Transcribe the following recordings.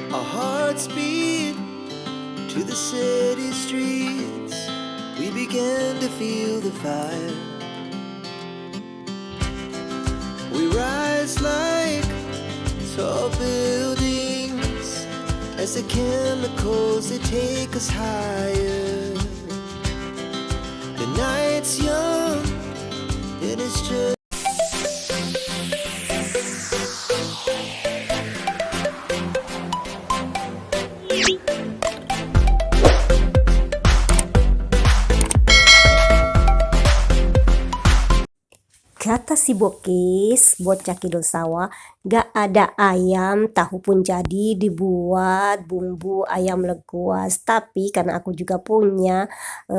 Our hearts beat to the city streets. We began to feel the fire. We rise like tall buildings as the chemicals they take us higher. The night's young and it's just Kata si Bokis, bocah kidul sawah, gak ada ayam, tahu pun jadi dibuat bumbu ayam lengkuas. Tapi karena aku juga punya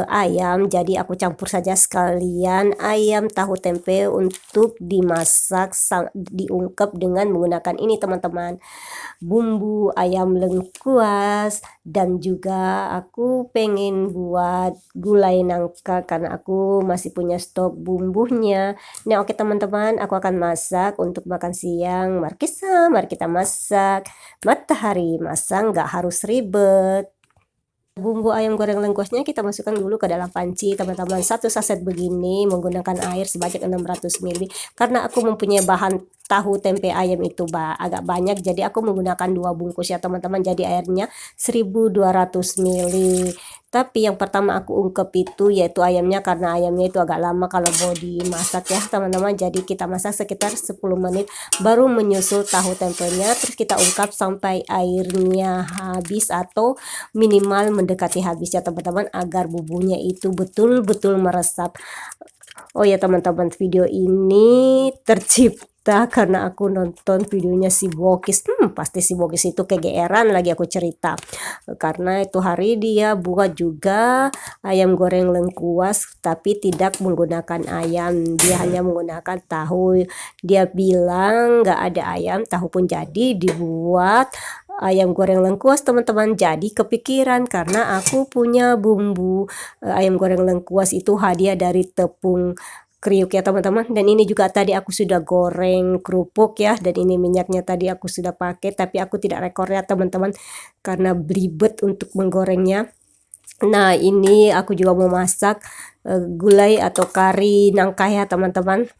ayam, jadi aku campur saja sekalian ayam tahu tempe untuk dimasak, diungkep dengan menggunakan ini teman-teman. Bumbu ayam lengkuas, dan juga aku pengen buat gulai nangka karena aku masih punya stok bumbunya. Nah oke teman-teman, aku akan masak untuk makan siang. Mari kita masak. Matahari masak nggak harus ribet. Bumbu ayam goreng lengkuasnya kita masukkan dulu ke dalam panci teman-teman. Satu saset begini menggunakan air sebanyak 600 ml. Karena aku mempunyai bahan tahu tempe ayam itu agak banyak, jadi aku menggunakan 2 bungkus ya teman-teman. Jadi airnya 1200 ml. Tapi yang pertama aku ungkep itu yaitu ayamnya, karena ayamnya itu agak lama kalau mau dimasak ya teman-teman. Jadi kita masak sekitar 10 menit baru menyusul tahu tempenya. Terus kita ungkap sampai airnya habis atau minimal mendekati habis ya teman-teman, agar bumbunya itu betul-betul meresap. Oh ya teman-teman, video ini tercipta karena aku nonton videonya si Bokis. Pasti si Bokis itu kegeeran lagi aku cerita. Karena itu hari dia buat juga ayam goreng lengkuas tapi tidak menggunakan ayam. Dia hanya menggunakan tahu. Dia bilang nggak ada ayam, tahu pun jadi dibuat ayam goreng lengkuas teman-teman. Jadi kepikiran karena aku punya bumbu ayam goreng lengkuas itu hadiah dari tepung kriuk ya teman-teman. Dan ini juga tadi aku sudah goreng kerupuk ya, dan ini minyaknya tadi aku sudah pakai, tapi aku tidak rekor ya teman-teman karena belibet untuk menggorengnya. Nah ini aku juga mau masak gulai atau kari nangka ya teman-teman.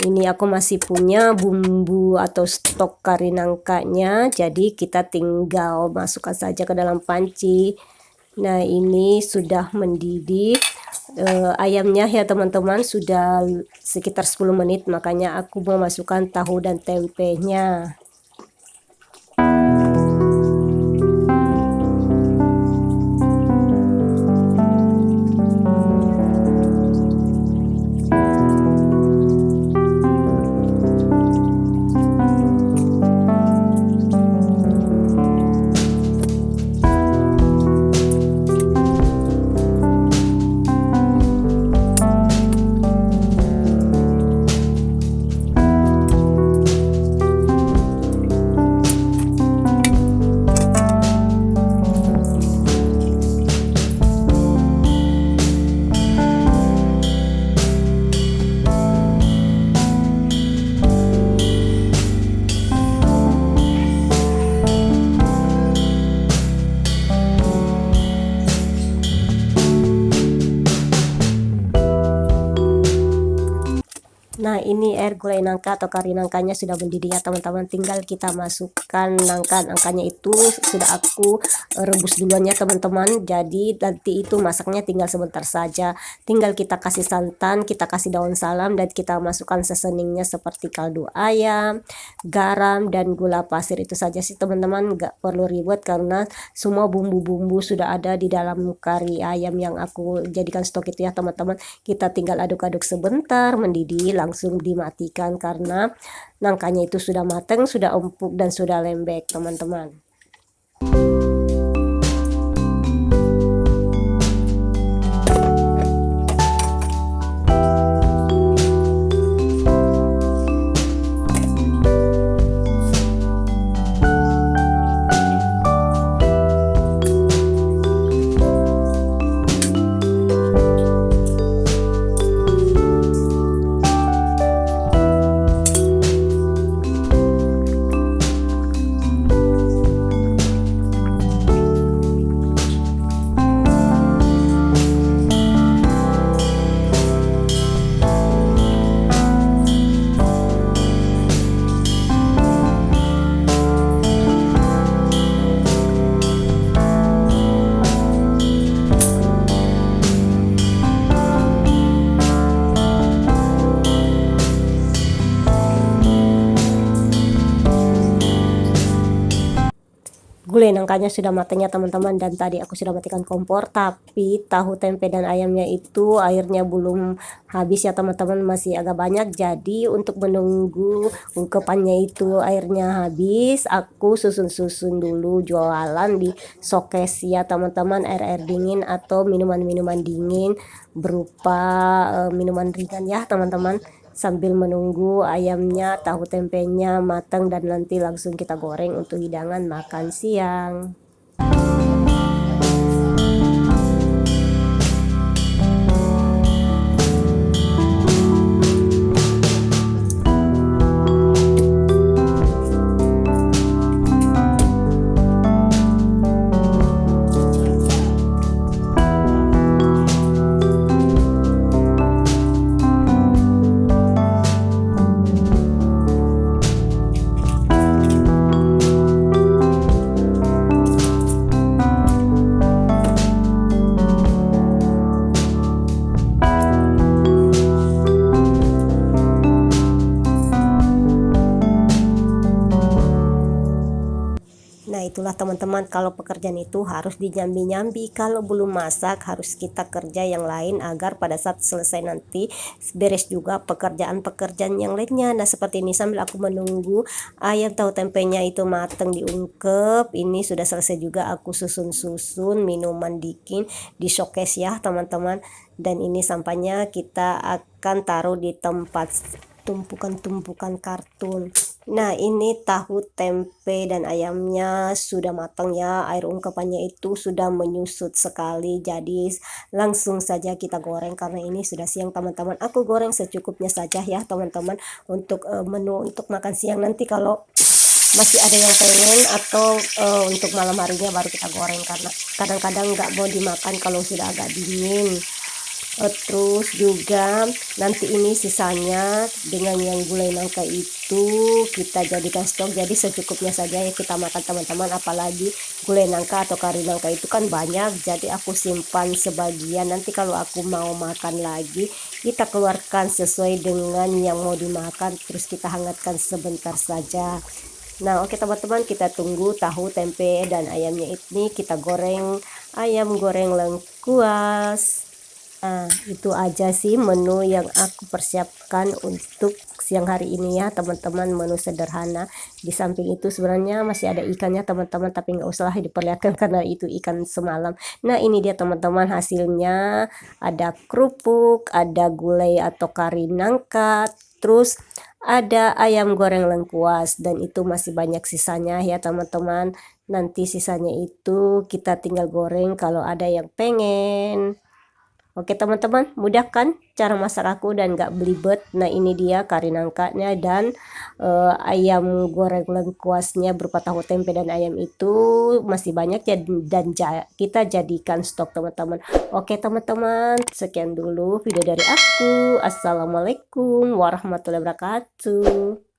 Ini aku masih punya bumbu atau stok kari nangkanya, jadi kita tinggal masukkan saja ke dalam panci. Nah ini sudah mendidih ayamnya ya teman-teman, sudah sekitar 10 menit, makanya aku mau masukkan tahu dan tempenya. Nah ini air gulai nangka atau kari nangkanya sudah mendidih ya teman-teman. Tinggal kita masukkan nangkanya itu sudah aku rebus duluan ya teman-teman. Jadi nanti itu masaknya tinggal sebentar saja. Tinggal kita kasih santan, kita kasih daun salam, dan kita masukkan seasoningnya seperti kaldu ayam, garam, dan gula pasir. Itu saja sih teman-teman, nggak perlu ribet karena semua bumbu-bumbu sudah ada di dalam kari ayam yang aku jadikan stok itu ya teman-teman. Kita tinggal aduk-aduk sebentar mendidih, langsung dimatikan karena nangkanya itu sudah matang, sudah empuk, dan sudah lembek teman-teman. gulai nangkanya sudah matangnya teman-teman, dan tadi aku sudah matikan kompor. Tapi tahu tempe dan ayamnya itu airnya belum habis ya teman-teman, masih agak banyak. Jadi untuk menunggu ungkepannya itu airnya habis, aku susun-susun dulu jualan di showcase ya teman-teman, air-air dingin atau minuman-minuman dingin berupa minuman ringan ya teman-teman, sambil menunggu ayamnya, tahu tempenya matang, dan nanti langsung kita goreng untuk hidangan makan siang. Nah itulah teman-teman, kalau pekerjaan itu harus dinyambi-nyambi. Kalau belum masak harus kita kerja yang lain, agar pada saat selesai nanti beres juga pekerjaan-pekerjaan yang lainnya. Nah seperti ini, sambil aku menunggu ayam tahu tempenya itu matang diungkep, ini sudah selesai juga aku susun-susun minuman dingin di showcase ya teman-teman. Dan ini sampahnya kita akan taruh di tempat tumpukan-tumpukan karton. Nah ini tahu tempe dan ayamnya sudah matang ya, air ungkepannya itu sudah menyusut sekali. Jadi langsung saja kita goreng, karena ini sudah siang teman-teman. Aku goreng secukupnya saja ya teman-teman, untuk menu untuk makan siang. Nanti kalau masih ada yang pengen, atau untuk malam harinya baru kita goreng, karena kadang-kadang nggak mau dimakan kalau sudah agak dingin. Terus juga nanti ini sisanya dengan yang gulai nangka itu kita jadikan stok, jadi secukupnya saja ya kita makan teman-teman. Apalagi gulai nangka atau kari nangka itu kan banyak, jadi aku simpan sebagian, nanti kalau aku mau makan lagi kita keluarkan sesuai dengan yang mau dimakan, terus kita hangatkan sebentar saja. Nah oke teman-teman, kita tunggu tahu tempe dan ayamnya ini kita goreng, ayam goreng lengkuas. Nah itu aja sih menu yang aku persiapkan untuk siang hari ini ya teman-teman, menu sederhana. Di samping itu sebenarnya masih ada ikannya teman-teman, tapi nggak usah diperlihatkan karena itu ikan semalam. Nah ini dia teman-teman hasilnya, ada kerupuk, ada gulai atau kari nangka, terus ada ayam goreng lengkuas, dan itu masih banyak sisanya ya teman-teman. Nanti sisanya itu kita tinggal goreng kalau ada yang pengen. Oke teman-teman, mudah kan cara masak aku dan gak belibet. Nah ini dia kari nangkanya dan ayam goreng lengkuasnya berupa tahu tempe dan ayam itu masih banyak ya, dan kita jadikan stok teman-teman. Oke teman-teman, sekian dulu video dari aku. Assalamualaikum warahmatullahi wabarakatuh.